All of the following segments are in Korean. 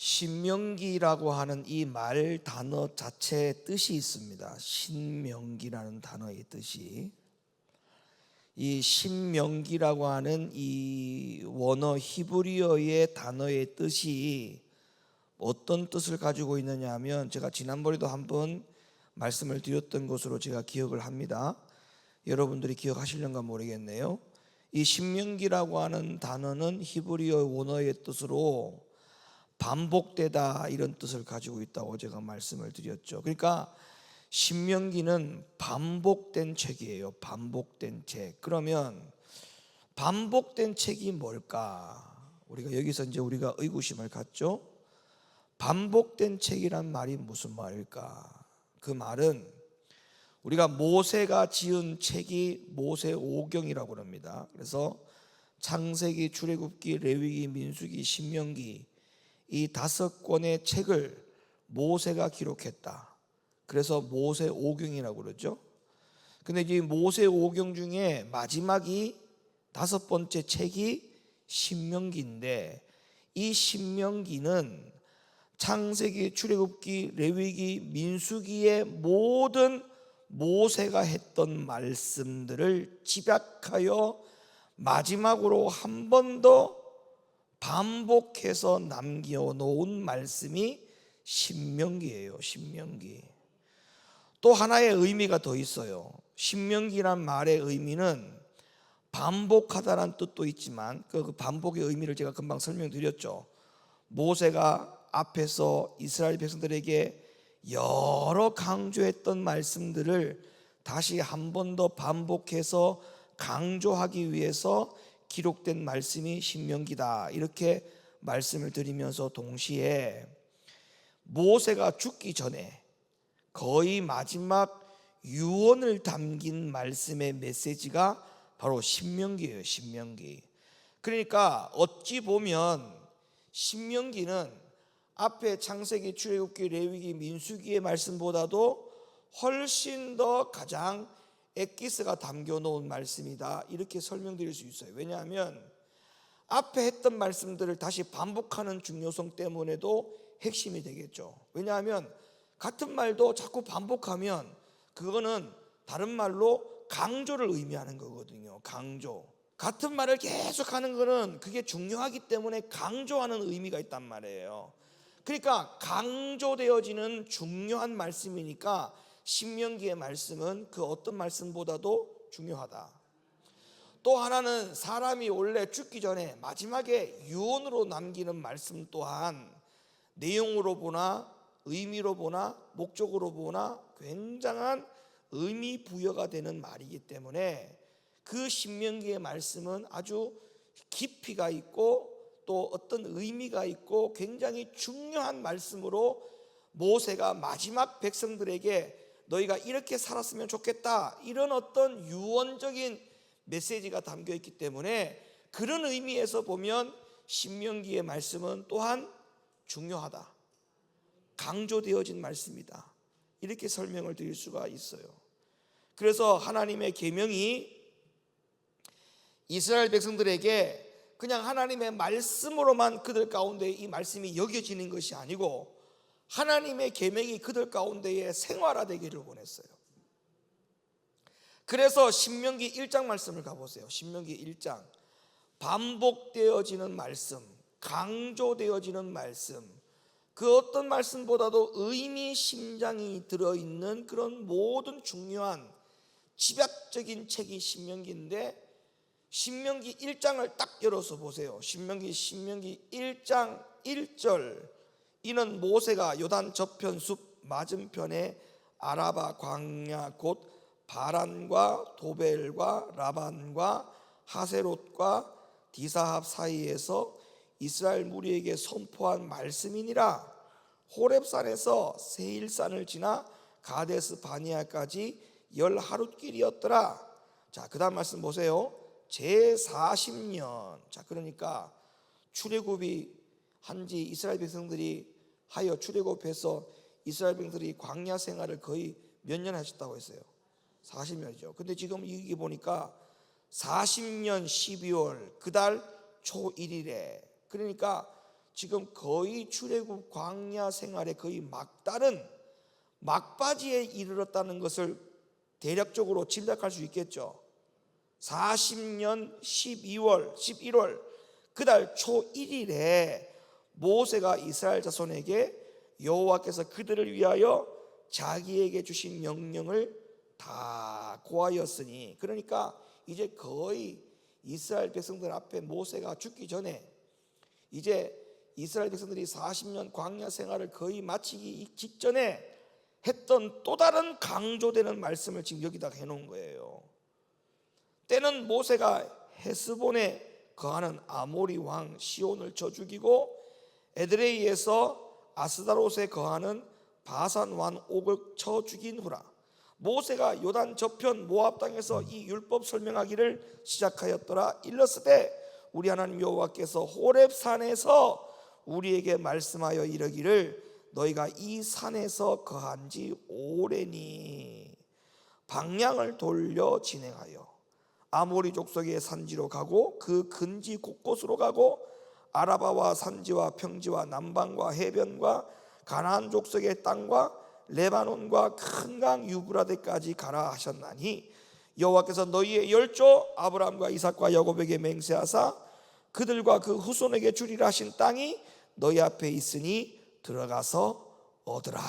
신명기라고 하는 이 말 단어 자체의 뜻이 있습니다. 신명기라는 단어의 뜻이, 이 신명기라고 하는 이 원어 히브리어의 단어의 뜻이 어떤 뜻을 가지고 있느냐 하면, 제가 지난번에도 한번 말씀을 드렸던 것으로 제가 기억을 합니다. 여러분들이 기억하실런가 모르겠네요. 이 신명기라고 하는 단어는 히브리어 원어의 뜻으로 반복되다, 이런 뜻을 가지고 있다고 제가 말씀을 드렸죠. 그러니까 신명기는 반복된 책이에요. 반복된 책. 그러면 반복된 책이 뭘까? 우리가 여기서 이제 우리가 의구심을 갖죠. 반복된 책이란 말이 무슨 말일까? 그 말은 우리가 모세가 지은 책이 모세오경이라고 합니다. 그래서 창세기, 출애굽기, 레위기, 민수기, 신명기, 이 5권의 책을 모세가 기록했다. 그래서 모세오경이라고 그러죠. 근데 이 모세오경 중에 마지막이 5번째 책이 신명기인데, 이 신명기는 창세기, 출애굽기, 레위기, 민수기의 모든 모세가 했던 말씀들을 집약하여 마지막으로 한 번 더 반복해서 남겨놓은 말씀이 신명기예요. 신명기. 또 하나의 의미가 더 있어요. 신명기란 말의 의미는 반복하다라는 뜻도 있지만, 그 반복의 의미를 제가 금방 설명드렸죠. 모세가 앞에서 이스라엘 백성들에게 여러 강조했던 말씀들을 다시 한 번 더 반복해서 강조하기 위해서 기록된 말씀이 신명기다, 이렇게 말씀을 드리면서, 동시에 모세가 죽기 전에 거의 마지막 유언을 담긴 말씀의 메시지가 바로 신명기예요. 신명기. 그러니까 어찌 보면 신명기는 앞에 창세기, 출애굽기, 레위기, 민수기의 말씀보다도 훨씬 더 가장 엑기스가 담겨놓은 말씀이다, 이렇게 설명드릴 수 있어요. 왜냐하면 앞에 했던 말씀들을 다시 반복하는 중요성 때문에도 핵심이 되겠죠. 왜냐하면 같은 말도 자꾸 반복하면 그거는 다른 말로 강조를 의미하는 거거든요. 강조. 같은 말을 계속 하는 거는 그게 중요하기 때문에 강조하는 의미가 있단 말이에요. 그러니까 강조되어지는 중요한 말씀이니까 신명기의 말씀은 그 어떤 말씀보다도 중요하다. 또 하나는 사람이 원래 죽기 전에 마지막에 유언으로 남기는 말씀 또한 내용으로 보나 의미로 보나 목적으로 보나 굉장한 의미 부여가 되는 말이기 때문에 그 신명기의 말씀은 아주 깊이가 있고 또 어떤 의미가 있고 굉장히 중요한 말씀으로 모세가 마지막 백성들에게 너희가 이렇게 살았으면 좋겠다, 이런 어떤 유언적인 메시지가 담겨 있기 때문에 그런 의미에서 보면 신명기의 말씀은 또한 중요하다, 강조되어진 말씀이다, 이렇게 설명을 드릴 수가 있어요. 그래서 하나님의 계명이 이스라엘 백성들에게 그냥 하나님의 말씀으로만 그들 가운데 이 말씀이 여겨지는 것이 아니고 하나님의 계명이 그들 가운데에 생활화되기를 원했어요. 그래서 신명기 1장 말씀을 가보세요. 신명기 1장. 반복되어지는 말씀, 강조되어지는 말씀, 그 어떤 말씀보다도 의미심장이 들어있는 그런 모든 중요한 집약적인 책이 신명기인데, 신명기 1장을 딱 열어서 보세요. 신명기 1장 1절. 이는 모세가 요단 저편 숲 맞은편에 아라바 광야 곧 바란과 도벨과 라반과 하세롯과 디사합 사이에서 이스라엘 무리에게 선포한 말씀이니라. 호렙산에서 세일산을 지나 가데스 바니아까지 10하룻길이었더라. 자, 그 다음 말씀 보세요. 제40년. 자, 그러니까 출애굽이 한지 이스라엘 백성들이 하여 출애굽해서 이스라엘 백성들이 광야 생활을 거의 몇 년 하셨다고 했어요? 40년이죠. 근데 지금 여기 보니까 40년 12월 그달 초 1일에, 그러니까 지금 거의 출애굽 광야 생활의 거의 막다른 막바지에 이르렀다는 것을 대략적으로 짐작할 수 있겠죠. 40년 11월 그달 초 1일에 모세가 이스라엘 자손에게 여호와께서 그들을 위하여 자기에게 주신 명령을 다 고하였으니, 그러니까 이제 거의 이스라엘 백성들 앞에 모세가 죽기 전에 이제 이스라엘 백성들이 40년 광야 생활을 거의 마치기 직전에 했던 또 다른 강조되는 말씀을 지금 여기다 해놓은 거예요. 때는 모세가 헤스본에 거하는 아모리 왕 시온을 쳐 죽이고 에드레이에서 아스다롯에 거하는 바산 왕 옥을 쳐 죽인 후라. 모세가 요단 저편 모압 땅에서 이 율법 설명하기를 시작하였더라. 일렀으되 우리 하나님 여호와께서 호렙 산에서 우리에게 말씀하여 이르기를 너희가 이 산에서 거한 지 오래니 방향을 돌려 진행하여 아모리 족속의 산지로 가고 그 근지 곳곳으로 가고 아라바와 산지와 평지와 남방과 해변과 가나안 족속의 땅과 레바논과 큰 강 유브라데까지 가라 하셨나니 여호와께서 너희의 열조 아브라함과 이삭과 야곱에게 맹세하사 그들과 그 후손에게 주리라 하신 땅이 너희 앞에 있으니 들어가서 얻으라.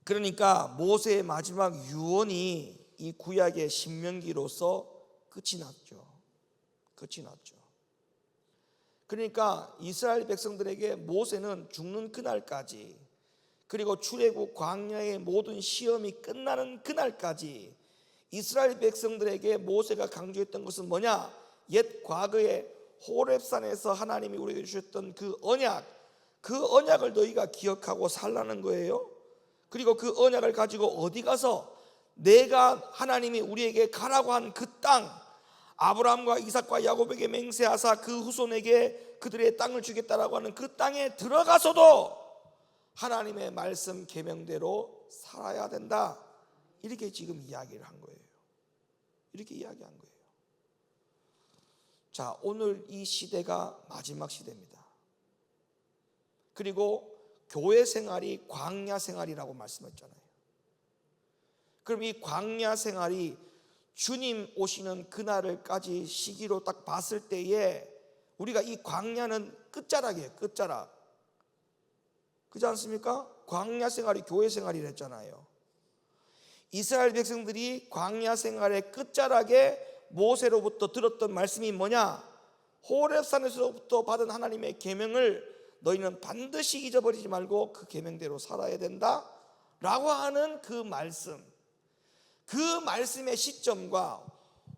그러니까 모세의 마지막 유언이 이 구약의 신명기로서 끝이 났죠. 그러니까 이스라엘 백성들에게 모세는 죽는 그날까지, 그리고 출애굽 광야의 모든 시험이 끝나는 그날까지 이스라엘 백성들에게 모세가 강조했던 것은 뭐냐? 옛 과거에 호렙산에서 하나님이 우리에게 주셨던 그 언약을 너희가 기억하고 살라는 거예요. 그리고 그 언약을 가지고 어디 가서 내가 하나님이 우리에게 가라고 한 그 땅, 아브라함과 이삭과 야곱에게 맹세하사 그 후손에게 그들의 땅을 주겠다라고 하는 그 땅에 들어가서도 하나님의 말씀 계명대로 살아야 된다. 이렇게 지금 이야기를 한 거예요. 이렇게 이야기한 거예요. 자, 오늘 이 시대가 마지막 시대입니다. 그리고 교회 생활이 광야 생활이라고 말씀했잖아요. 그럼 이 광야 생활이 주님 오시는 그날을까지 시기로 딱 봤을 때에 우리가 이 광야는 끝자락이에요. 끝자락. 그렇지 않습니까? 광야 생활이 교회 생활이랬잖아요. 이스라엘 백성들이 광야 생활의 끝자락에 모세로부터 들었던 말씀이 뭐냐? 호렙산에서부터 받은 하나님의 계명을 너희는 반드시 잊어버리지 말고 그 계명대로 살아야 된다 라고 하는 그 말씀, 그 말씀의 시점과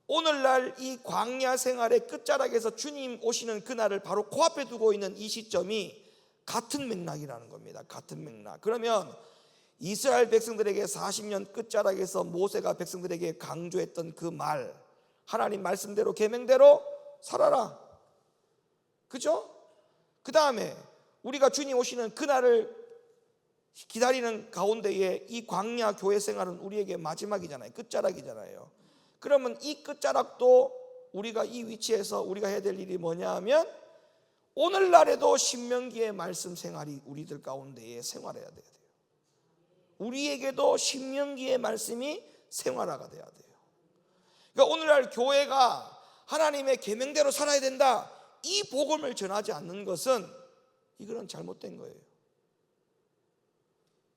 오늘날 이 광야 생활의 끝자락에서 주님 오시는 그날을 바로 코앞에 두고 있는 이 시점이 같은 맥락이라는 겁니다. 같은 맥락. 그러면 이스라엘 백성들에게 40년 끝자락에서 모세가 백성들에게 강조했던 그 말, 하나님 말씀대로 계명대로 살아라. 그죠? 그 다음에 우리가 주님 오시는 그날을 기다리는 가운데에 이 광야 교회 생활은 우리에게 마지막이잖아요. 끝자락이잖아요. 그러면 이 끝자락도 우리가 이 위치에서 우리가 해야 될 일이 뭐냐 하면 오늘날에도 신명기의 말씀 생활이 우리들 가운데에 생활해야 돼요. 우리에게도 신명기의 말씀이 생활화가 돼야 돼요. 그러니까 오늘날 교회가 하나님의 계명대로 살아야 된다, 이 복음을 전하지 않는 것은 이거는 잘못된 거예요.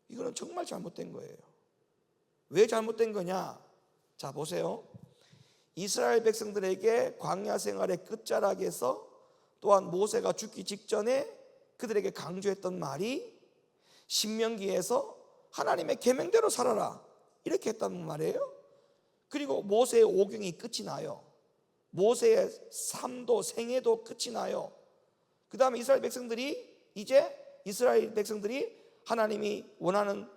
이거는 정말 잘못된 거예요. 왜 잘못된 거냐? 자, 보세요. 이스라엘 백성들에게 광야 생활의 끝자락에서 또한 모세가 죽기 직전에 그들에게 강조했던 말이 신명기에서 하나님의 계명대로 살아라 이렇게 했단 말이에요. 그리고 모세의 오경이 끝이 나요. 모세의 삶도 생애도 끝이 나요. 그 다음에 이스라엘 백성들이 하나님이 원하는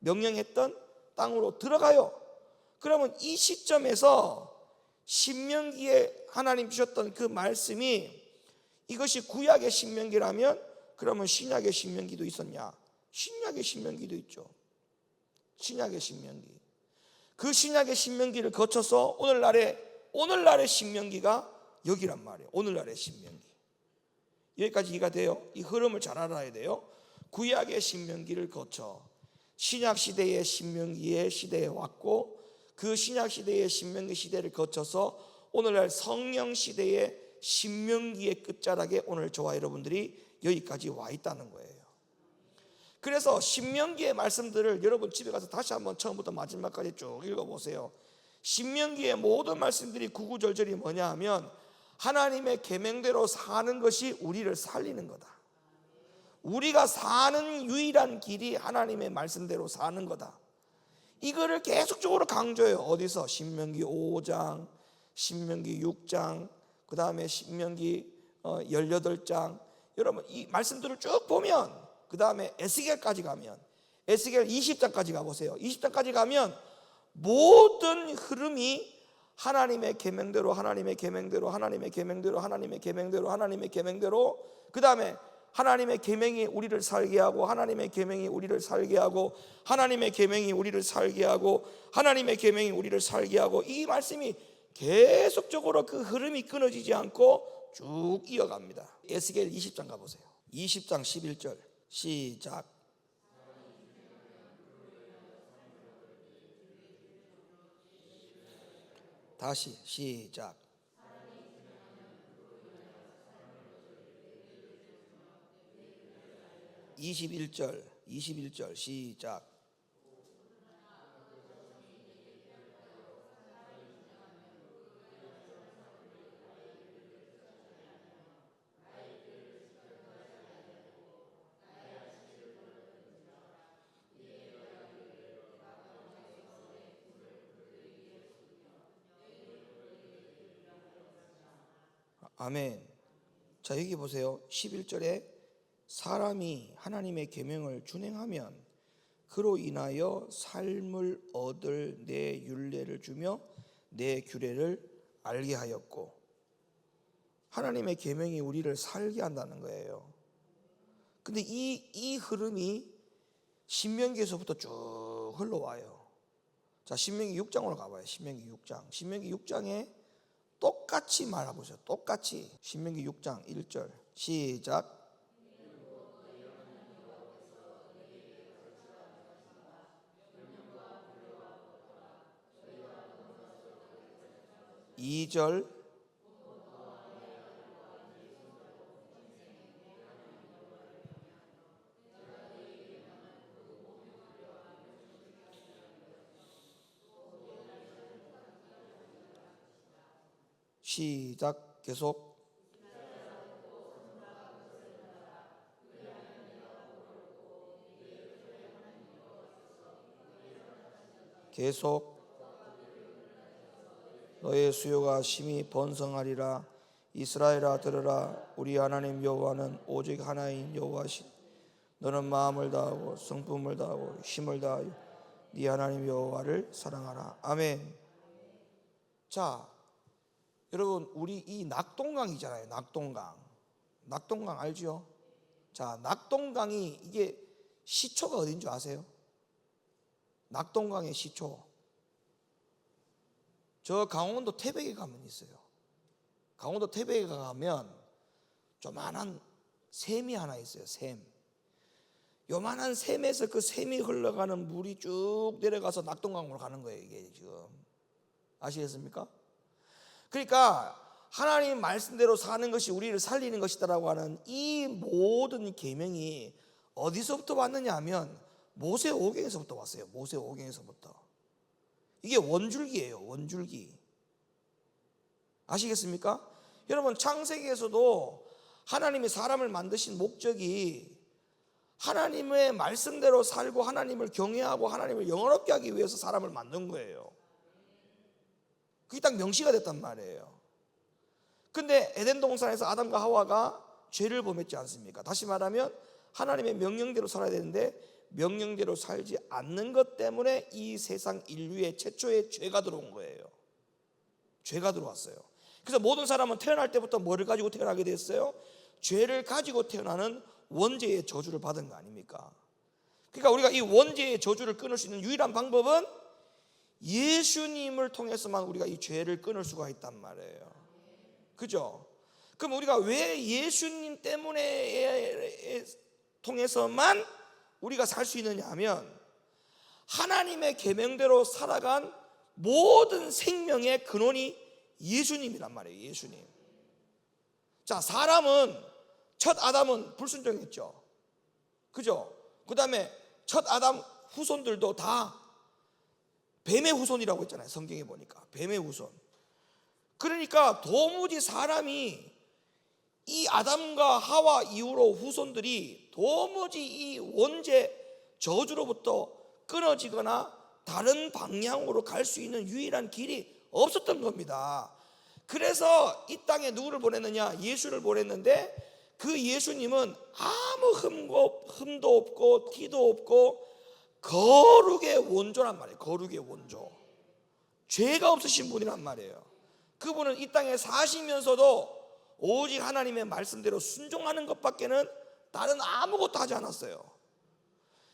명령했던 땅으로 들어가요. 그러면 이 시점에서 신명기에 하나님 주셨던 그 말씀이 이것이 구약의 신명기라면 그러면 신약의 신명기도 있었냐? 신약의 신명기도 있죠. 신약의 신명기. 그 신약의 신명기를 거쳐서 오늘날의 신명기가 여기란 말이에요. 오늘날의 신명기. 여기까지 이해가 돼요? 이 흐름을 잘 알아야 돼요. 구약의 신명기를 거쳐 신약 시대의 신명기의 시대에 왔고, 그 신약 시대의 신명기 시대를 거쳐서 오늘날 성령 시대의 신명기의 끝자락에 오늘 저와 여러분들이 여기까지 와 있다는 거예요. 그래서 신명기의 말씀들을 여러분 집에 가서 다시 한번 처음부터 마지막까지 쭉 읽어보세요. 신명기의 모든 말씀들이 구구절절이 뭐냐 하면 하나님의 계명대로 사는 것이 우리를 살리는 거다. 우리가 사는 유일한 길이 하나님의 말씀대로 사는 거다. 이거를 계속적으로 강조해요. 어디서? 신명기 5장, 신명기 6장, 그 다음에 신명기 18장. 여러분 이 말씀들을 쭉 보면, 그 다음에 에스겔까지 가면, 에스겔 20장까지 가보세요. 20장까지 가면 모든 흐름이 하나님의 계명대로, 하나님의 계명대로, 하나님의 계명대로, 하나님의 계명대로, 하나님의 계명대로, 그 다음에 하나님의 계명이 우리를 살게 하고, 하나님의 계명이 우리를 살게 하고, 하나님의 계명이 우리를 살게 하고, 하나님의 계명이 우리를 살게 하고, 이 말씀이 계속적으로 그 흐름이 끊어지지 않고 쭉 이어갑니다. 에스겔 20장 가보세요. 20장 11절 시작. 다시 시작. 21절 시작. 아멘. 자, 여기 보세요. 11절에 사람이 하나님의 계명을 준행하면 그로 인하여 삶을 얻을 내 율례를 주며 내 규례를 알게 하였고, 하나님의 계명이 우리를 살게 한다는 거예요. 근데 이 흐름이 신명기에서부터 쭉 흘러와요. 자, 신명기 6장으로 가봐요. 신명기 6장. 신명기 6장에 똑같이 말해보세요. 똑같이. 신명기 6장 1절 시작. 2절 시작. 계속. 계속. 너의 수요가 심히 번성하리라. 이스라엘아 들으라. 우리 하나님 여호와는 오직 하나인 여호와시. 너는 마음을 다하고 성품을 다하고 힘을 다하여 네 하나님 여호와를 사랑하라. 아멘. 자, 여러분 우리 이 낙동강이잖아요. 낙동강 알죠? 자, 낙동강이 이게 시초가 어딘 줄 아세요? 낙동강의 시초, 저 강원도 태백에 가면 있어요. 강원도 태백에 가면 조만한 샘이 하나 있어요. 샘. 요만한 샘에서 그 샘이 흘러가는 물이 쭉 내려가서 낙동강으로 가는 거예요. 이게 지금 아시겠습니까? 그러니까 하나님 말씀대로 사는 것이 우리를 살리는 것이다라고 하는 이 모든 계명이 어디서부터 왔느냐 하면 모세오경에서부터 왔어요. 모세오경에서부터. 이게 원줄기예요. 원줄기. 아시겠습니까? 여러분 창세기에서도 하나님이 사람을 만드신 목적이 하나님의 말씀대로 살고 하나님을 경외하고 하나님을 영원롭게 하기 위해서 사람을 만든 거예요. 그게 딱 명시가 됐단 말이에요. 근데 에덴 동산에서 아담과 하와가 죄를 범했지 않습니까? 다시 말하면 하나님의 명령대로 살아야 되는데 명령대로 살지 않는 것 때문에 이 세상 인류의 최초의 죄가 들어온 거예요. 죄가 들어왔어요. 그래서 모든 사람은 태어날 때부터 뭐를 가지고 태어나게 됐어요? 죄를 가지고 태어나는 원죄의 저주를 받은 거 아닙니까? 그러니까 우리가 이 원죄의 저주를 끊을 수 있는 유일한 방법은 예수님을 통해서만 우리가 이 죄를 끊을 수가 있단 말이에요. 그죠? 그럼 우리가 왜 예수님 때문에 통해서만 우리가 살 수 있느냐 하면 하나님의 계명대로 살아간 모든 생명의 근원이 예수님이란 말이에요. 예수님. 자, 사람은 첫 아담은 불순종했죠. 그죠? 그 다음에 첫 아담 후손들도 다 뱀의 후손이라고 했잖아요. 성경에 보니까 뱀의 후손. 그러니까 도무지 사람이 이 아담과 하와 이후로 후손들이 도무지 이 원죄 저주로부터 끊어지거나 다른 방향으로 갈 수 있는 유일한 길이 없었던 겁니다. 그래서 이 땅에 누구를 보냈느냐? 예수를 보냈는데 그 예수님은 아무 흠도 없고 티도 없고 거룩의 원조란 말이에요. 거룩의 원조. 죄가 없으신 분이란 말이에요. 그분은 이 땅에 사시면서도 오직 하나님의 말씀대로 순종하는 것밖에는 다른 아무것도 하지 않았어요.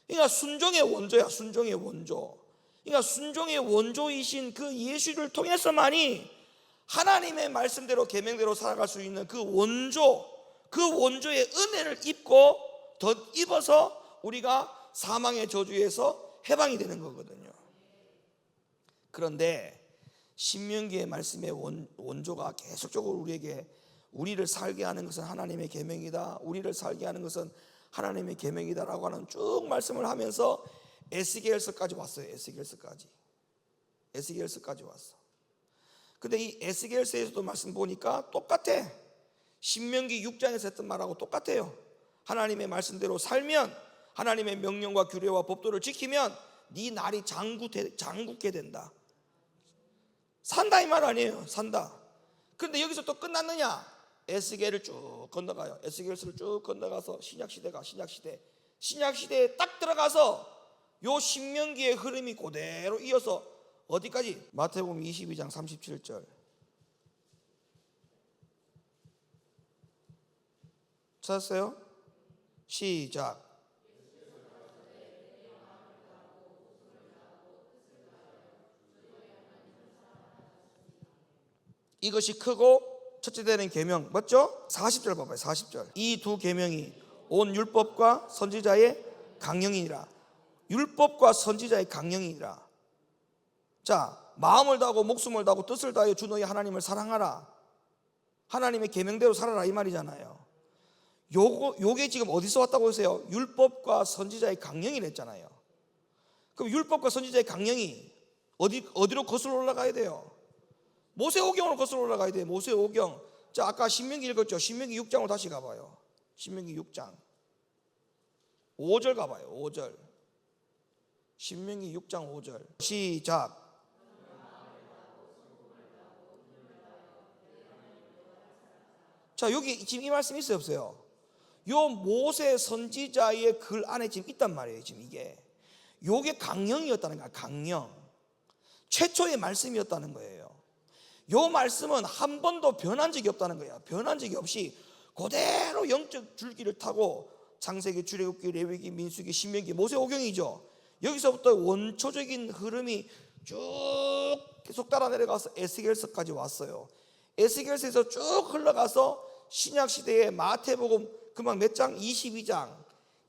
그러니까 순종의 원조야. 순종의 원조. 그러니까 순종의 원조이신 그 예수를 통해서만이 하나님의 말씀대로 계명대로 살아갈 수 있는 그 원조, 그 원조의 은혜를 입고 덧입어서 우리가 사망의 저주에서 해방이 되는 거거든요. 그런데 신명기의 말씀의 원조가 계속적으로 우리를 살게 하는 것은 하나님의 계명이다, 우리를 살게 하는 것은 하나님의 계명이다라고 하는 쭉 말씀을 하면서 에스겔서까지 왔어요. 에스겔서까지 왔어. 근데 이 에스겔서에서도 말씀 보니까 똑같아. 신명기 6장에서 했던 말하고 똑같아요. 하나님의 말씀대로 살면, 하나님의 명령과 규례와 법도를 지키면 네 날이 장굳게 된다. 산다 이 말 아니에요. 산다. 그런데 여기서 또 끝났느냐? 에스겔을 쭉 건너가요. 에스겔서를 쭉 건너가서 신약시대에 딱 들어가서 요 신명기의 흐름이 그대로 이어서 어디까지? 마태복음 22장 37절. 찾았어요? 시작. 이것이 크고 첫째 되는 계명 맞죠? 40절 봐봐요. 40절. 이 두 계명이 온 율법과 선지자의 강령이니라. 율법과 선지자의 강령이니라. 자, 마음을 다하고 목숨을 다하고 뜻을 다하여 주 너희 하나님을 사랑하라. 하나님의 계명대로 살아라 이 말이잖아요. 요게 지금 어디서 왔다고 하세요? 율법과 선지자의 강령이라 했잖아요. 그럼 율법과 선지자의 강령이 어디로 거슬러 올라가야 돼요? 모세오경으로 거슬러 올라가야 돼요. 모세오경. 자, 아까 신명기 읽었죠? 신명기 6장으로 다시 가봐요. 신명기 6장 5절 가봐요. 5절. 신명기 6장 5절. 시작. 자, 여기 지금 이 말씀 있어요 없어요? 요 모세 선지자의 글 안에 지금 있단 말이에요. 지금 요게 강령이었다는 거야. 강령. 최초의 말씀이었다는 거예요. 요 말씀은 한 번도 변한 적이 없다는 거야. 변한 적이 없이 그대로 영적 줄기를 타고 창세기, 출애굽기, 레위기, 민수기, 신명기, 모세오경이죠. 여기서부터 원초적인 흐름이 쭉 계속 따라 내려가서 에스겔서까지 왔어요. 에스겔서에서 쭉 흘러가서 신약시대의 마태복음 금방 몇 장? 22장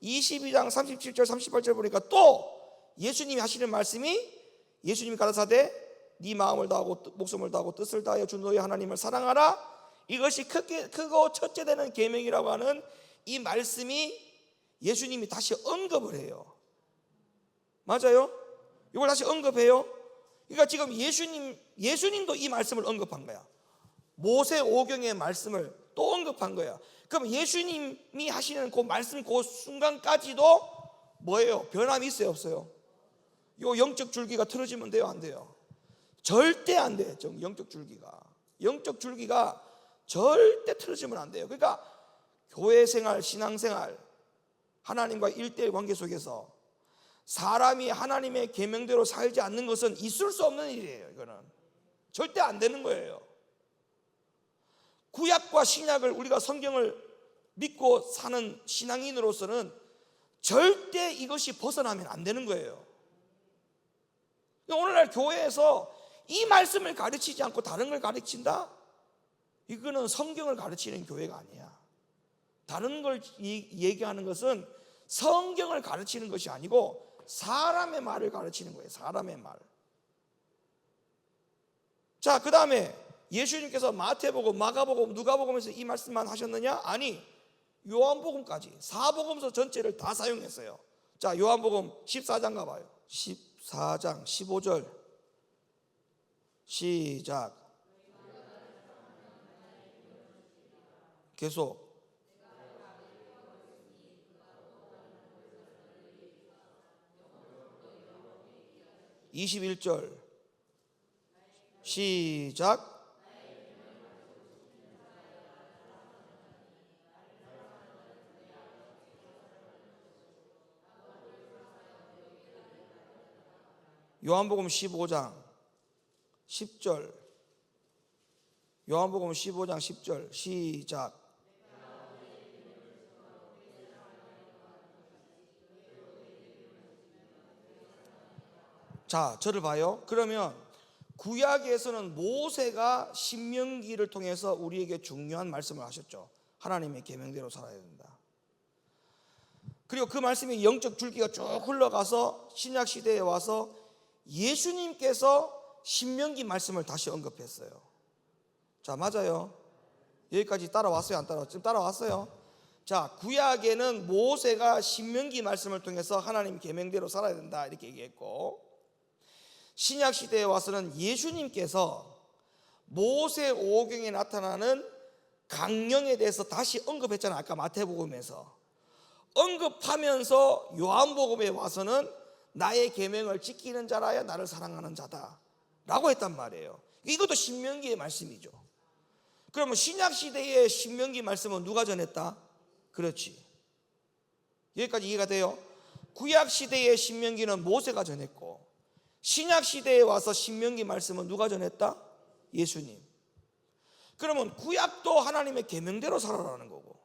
37절 38절 보니까 또 예수님이 하시는 말씀이, 예수님이 가라사대 네 마음을 다하고 목숨을 다하고 뜻을 다하여 주 너희 하나님을 사랑하라. 이것이 크고 첫째 되는 계명이라고 하는 이 말씀이 예수님이 다시 언급을 해요. 맞아요? 이걸 다시 언급해요. 그러니까 지금 예수님도 이 말씀을 언급한 거야. 모세오경의 말씀을 또 언급한 거야. 그럼 예수님이 하시는 그 말씀 그 순간까지도 뭐예요? 변함이 있어요 없어요? 요 영적 줄기가 틀어지면 돼요 안 돼요? 절대 안 돼. 영적 줄기가 절대 틀어지면 안 돼요. 그러니까 교회 생활, 신앙 생활, 하나님과 1대1 관계 속에서 사람이 하나님의 계명대로 살지 않는 것은 있을 수 없는 일이에요. 이거는 절대 안 되는 거예요. 구약과 신약을 우리가 성경을 믿고 사는 신앙인으로서는 절대 이것이 벗어나면 안 되는 거예요. 오늘날 교회에서 이 말씀을 가르치지 않고 다른 걸 가르친다? 이거는 성경을 가르치는 교회가 아니야. 다른 걸 얘기하는 것은 성경을 가르치는 것이 아니고 사람의 말을 가르치는 거예요. 사람의 말. 자, 그 다음에 예수님께서 마태복음, 마가복음, 누가복음에서 이 말씀만 하셨느냐? 아니, 요한복음까지 사복음서 전체를 다 사용했어요. 자, 요한복음 14장 가봐요. 14장 15절 시작. 계속 21절 시작. 요한복음 15장 10절. 요한복음 15장 10절 시작. 자, 저를 봐요. 그러면 구약에서는 모세가 신명기를 통해서 우리에게 중요한 말씀을 하셨죠. 하나님의 계명대로 살아야 된다. 그리고 그 말씀이 영적 줄기가 쭉 흘러가서 신약 시대에 와서 예수님께서 신명기 말씀을 다시 언급했어요. 자, 맞아요. 여기까지 따라왔어요? 안 따라왔어요? 지금 따라왔어요? 자, 구약에는 모세가 신명기 말씀을 통해서 하나님 계명대로 살아야 된다 이렇게 얘기했고, 신약 시대에 와서는 예수님께서 모세 오경에 나타나는 강령에 대해서 다시 언급했잖아요. 아까 마태복음에서 언급하면서 요한복음에 와서는 나의 계명을 지키는 자라야 나를 사랑하는 자다 라고 했단 말이에요. 이것도 신명기의 말씀이죠. 그러면 신약 시대의 신명기 말씀은 누가 전했다? 그렇지. 여기까지 이해가 돼요? 구약 시대의 신명기는 모세가 전했고, 신약 시대에 와서 신명기 말씀은 누가 전했다? 예수님. 그러면 구약도 하나님의 계명대로 살아라는 거고,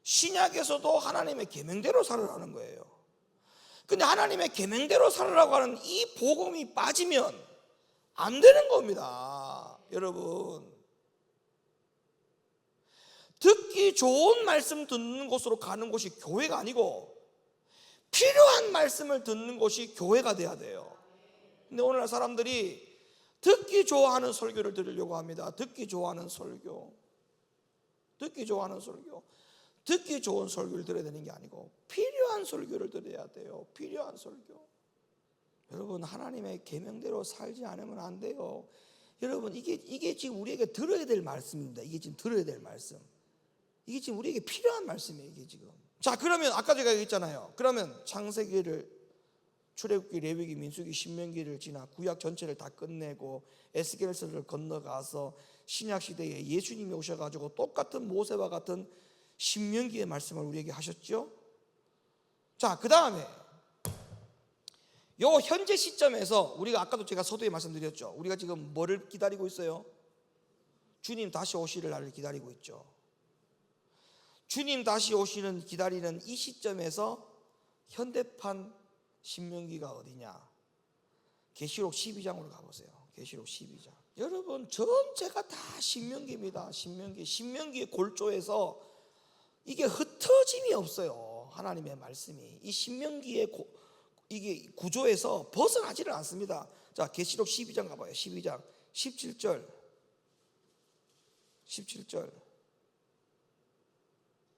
신약에서도 하나님의 계명대로 살아라는 거예요. 근데 하나님의 계명대로 살아라고 하는 이 복음이 빠지면 안 되는 겁니다. 여러분, 듣기 좋은 말씀 듣는 곳으로 가는 곳이 교회가 아니고 필요한 말씀을 듣는 곳이 교회가 돼야 돼요. 근데 오늘날 사람들이 듣기 좋아하는 설교를 들으려고 합니다. 듣기 좋아하는 설교, 듣기 좋아하는 설교, 듣기 좋은 설교를 들어야 되는 게 아니고 필요한 설교를 들어야 돼요. 필요한 설교. 여러분, 하나님의 계명대로 살지 않으면 안 돼요. 여러분, 이게 지금 우리에게 들어야 될 말씀입니다. 이게 지금 들어야 될 말씀. 이게 지금 우리에게 필요한 말씀이에요. 이게 지금. 자, 그러면 아까 제가 얘기했잖아요. 그러면 창세기를, 출애굽기, 레위기, 민수기, 신명기를 지나 구약 전체를 다 끝내고 에스겔서를 건너가서 신약 시대에 예수님이 오셔가지고 똑같은 모세와 같은 신명기의 말씀을 우리에게 하셨죠. 자, 그 다음에 요 현재 시점에서 우리가 아까도 제가 서두에 말씀드렸죠. 우리가 지금 뭐를 기다리고 있어요? 주님 다시 오시를 날을 기다리고 있죠. 주님 다시 오시는 기다리는 이 시점에서 현대판 신명기가 어디냐? 계시록 12장으로 가보세요. 계시록 12장. 여러분, 전체가 다 신명기입니다. 신명기의 골조에서 이게 흩어짐이 없어요. 하나님의 말씀이 이 신명기의 이게 구조에서 벗어나지를 않습니다. 자, 계시록 12장 가봐요. 12장 17절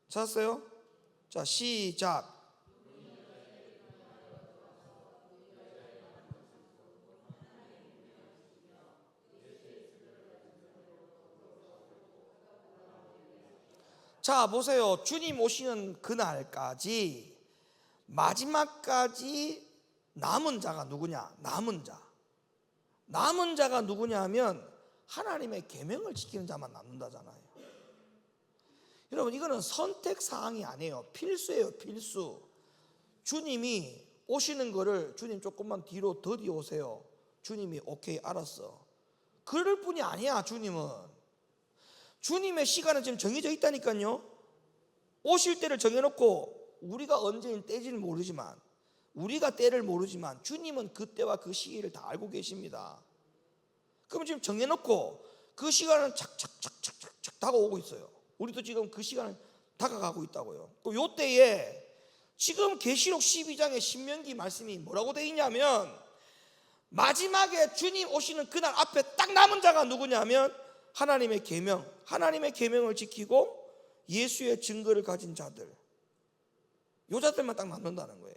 찾았어요? 자, 시작. 자, 보세요. 주님 오시는 그날까지 마지막까지 남은 자가 누구냐? 남은 자가 누구냐 하면 하나님의 계명을 지키는 자만 남는다잖아요. 여러분, 이거는 선택 사항이 아니에요. 필수예요. 필수. 주님이 오시는 거를 주님 조금만 뒤로 더디 오세요. 주님이 오케이 알았어. 그럴 뿐이 아니야. 주님의 시간은 지금 정해져 있다니까요. 오실 때를 정해놓고 우리가 언제인 때지는 모르지만, 우리가 때를 모르지만 주님은 그 때와 그 시기를 다 알고 계십니다. 그럼 지금 정해놓고 그 시간은 착착착착착 다가오고 있어요. 우리도 지금 그 시간을 다가가고 있다고요. 요 때에 지금 계시록 12장의 신명기 말씀이 뭐라고 되어 있냐면, 마지막에 주님 오시는 그날 앞에 딱 남은 자가 누구냐면 하나님의 계명, 하나님의 계명을 지키고 예수의 증거를 가진 자들, 요 자들만 딱 남는다는 거예요.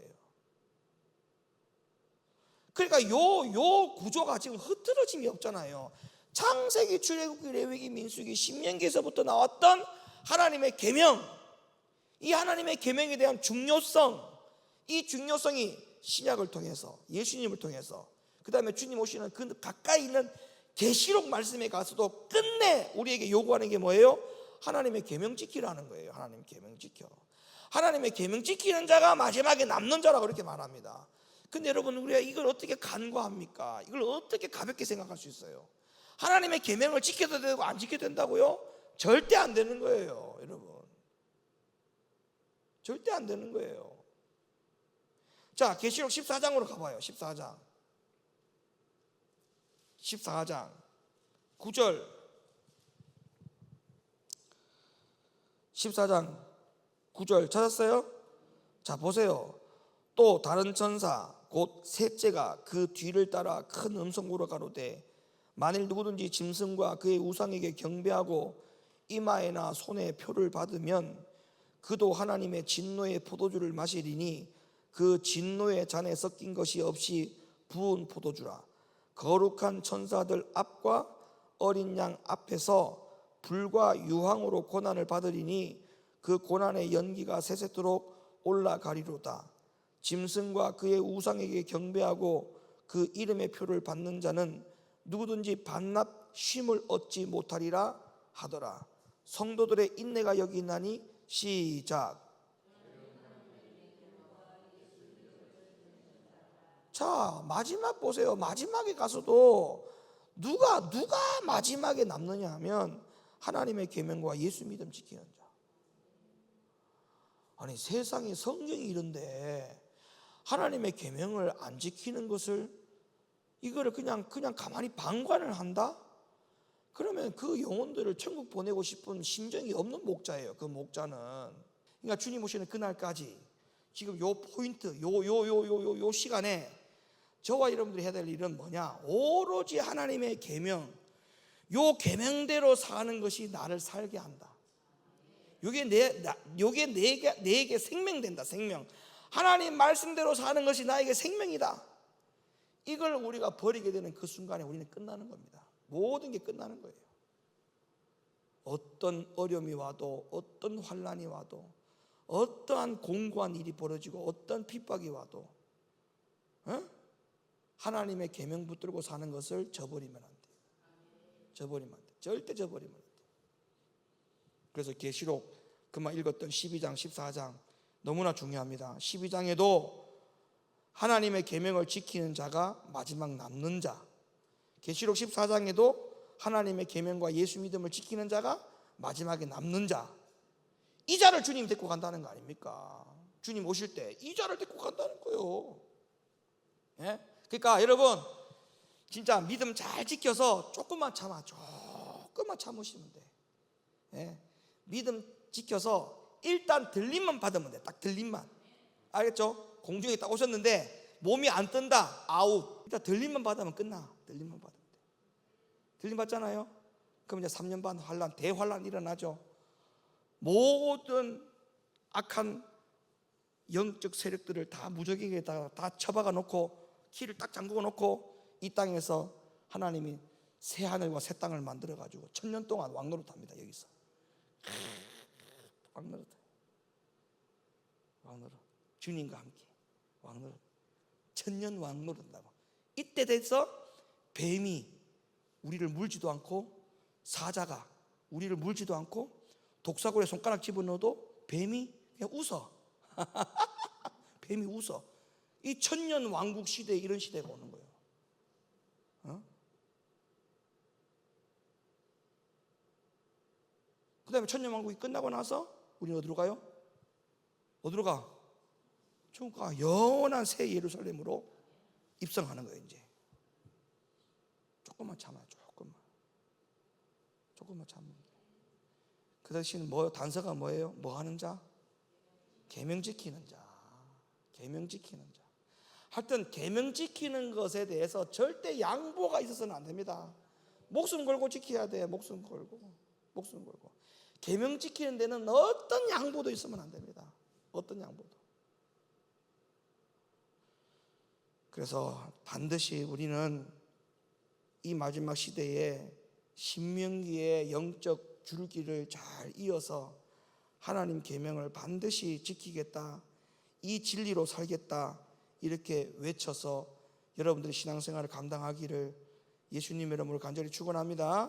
그러니까 요 구조가 지금 흐트러짐이 없잖아요. 창세기, 출애굽기, 레위기, 민수기, 신명기에서부터 나왔던 하나님의 계명, 이 하나님의 계명에 대한 중요성, 이 중요성이 신약을 통해서, 예수님을 통해서, 그 다음에 주님 오시는 그 가까이 있는 계시록 말씀에 가서도 끝내 우리에게 요구하는 게 뭐예요? 하나님의 계명 지키라는 거예요. 하나님의 계명 지켜. 하나님의 계명 지키는 자가 마지막에 남는 자라고 그렇게 말합니다. 근데 여러분, 우리가 이걸 어떻게 간과합니까? 이걸 어떻게 가볍게 생각할 수 있어요? 하나님의 계명을 지켜도 되고 안 지켜도 된다고요? 절대 안 되는 거예요, 여러분. 절대 안 되는 거예요. 자, 계시록 14장으로 가봐요. 14장 9절. 14장 9절 찾았어요? 자, 보세요. 또 다른 천사 곧 셋째가 그 뒤를 따라 큰 음성으로 가로되, 만일 누구든지 짐승과 그의 우상에게 경배하고 이마에나 손에 표를 받으면 그도 하나님의 진노의 포도주를 마시리니 그 진노의 잔에 섞인 것이 없이 부은 포도주라. 거룩한 천사들 앞과 어린 양 앞에서 불과 유황으로 고난을 받으리니 그 고난의 연기가 세세토록 올라가리로다. 짐승과 그의 우상에게 경배하고 그 이름의 표를 받는 자는 누구든지 반납 쉼을 얻지 못하리라 하더라. 성도들의 인내가 여기 있나니 시작. 자, 마지막 보세요. 마지막에 가서도 누가 마지막에 남느냐 하면 하나님의 계명과 예수 믿음 지키는 자. 아니, 세상에 성경이 이런데 하나님의 계명을 안 지키는 것을, 이거를 그냥 가만히 방관을 한다? 그러면 그 영혼들을 천국 보내고 싶은 심정이 없는 목자예요. 그 목자는. 그러니까 주님 오시는 그날까지 지금 요 포인트, 요 시간에 저와 여러분들이 해야 될 일은 뭐냐? 오로지 하나님의 계명, 요 계명대로 사는 것이 나를 살게 한다. 요게 내게 생명된다. 생명. 하나님 말씀대로 사는 것이 나에게 생명이다. 이걸 우리가 버리게 되는 그 순간에 우리는 끝나는 겁니다. 모든 게 끝나는 거예요. 어떤 어려움이 와도, 어떤 환난이 와도, 어떠한 공고한 일이 벌어지고, 어떤 핍박이 와도 하나님의 계명 붙들고 사는 것을 저버리면 안 돼요. 저버리면 안 돼요. 절대 저버리면 안 돼요. 그래서 계시록 그만 읽었던 12장, 14장 너무나 중요합니다. 12장에도 하나님의 계명을 지키는 자가 마지막 남는 자, 계시록 14장에도 하나님의 계명과 예수 믿음을 지키는 자가 마지막에 남는 자, 이 자를 주님 데리고 간다는 거 아닙니까? 주님 오실 때 이 자를 데리고 간다는 거예요. 예? 그러니까 여러분, 진짜 믿음 잘 지켜서 조금만 참으시면 돼. 예? 믿음 지켜서 일단 들림만 받으면 돼. 딱 들림만. 알겠죠? 공중에 딱 오셨는데 몸이 안 뜬다, 아웃. 일단 들림만 받으면 끝나. 들림만 받으면 돼. 들림 받잖아요? 그럼 이제 3년 반 환란, 대환란 일어나죠. 모든 악한 영적 세력들을 다 무적에게 다 처박아 놓고, 키를 딱 잠그고 놓고, 이 땅에서 하나님이 새 하늘과 새 땅을 만들어 가지고 1000년 동안 왕노릇합니다. 여기서 왕노릇, 주님과 함께 왕노릇, 1000년 왕노릇한다고. 이때 돼서 뱀이 우리를 물지도 않고, 사자가 우리를 물지도 않고, 독사골에 손가락 집어넣어도 뱀이 그냥 웃어. 뱀이 웃어. 이 1000년 왕국 시대에 이런 시대가 오는 거예요. 그 다음에 1000년 왕국이 끝나고 나서 우리는 어디로 가요? 어디로 가? 조금가 영원한 새 예루살렘으로 입성하는 거예요. 이제 조금만 참아요. 조금만 참으면 돼요. 그 대신 뭐 단서가 뭐예요? 뭐 하는 자? 계명 지키는 자. 계명 지키는 자. 하여튼 계명 지키는 것에 대해서 절대 양보가 있어서는 안 됩니다. 목숨 걸고 지켜야 돼. 목숨 걸고. 계명 지키는 데는 어떤 양보도 있으면 안 됩니다. 어떤 양보도. 그래서 반드시 우리는 이 마지막 시대에 신명기의 영적 줄기를 잘 이어서 하나님 계명을 반드시 지키겠다, 이 진리로 살겠다, 이렇게 외쳐서 여러분들의 신앙생활을 감당하기를 예수님의 이름으로 간절히 축원합니다.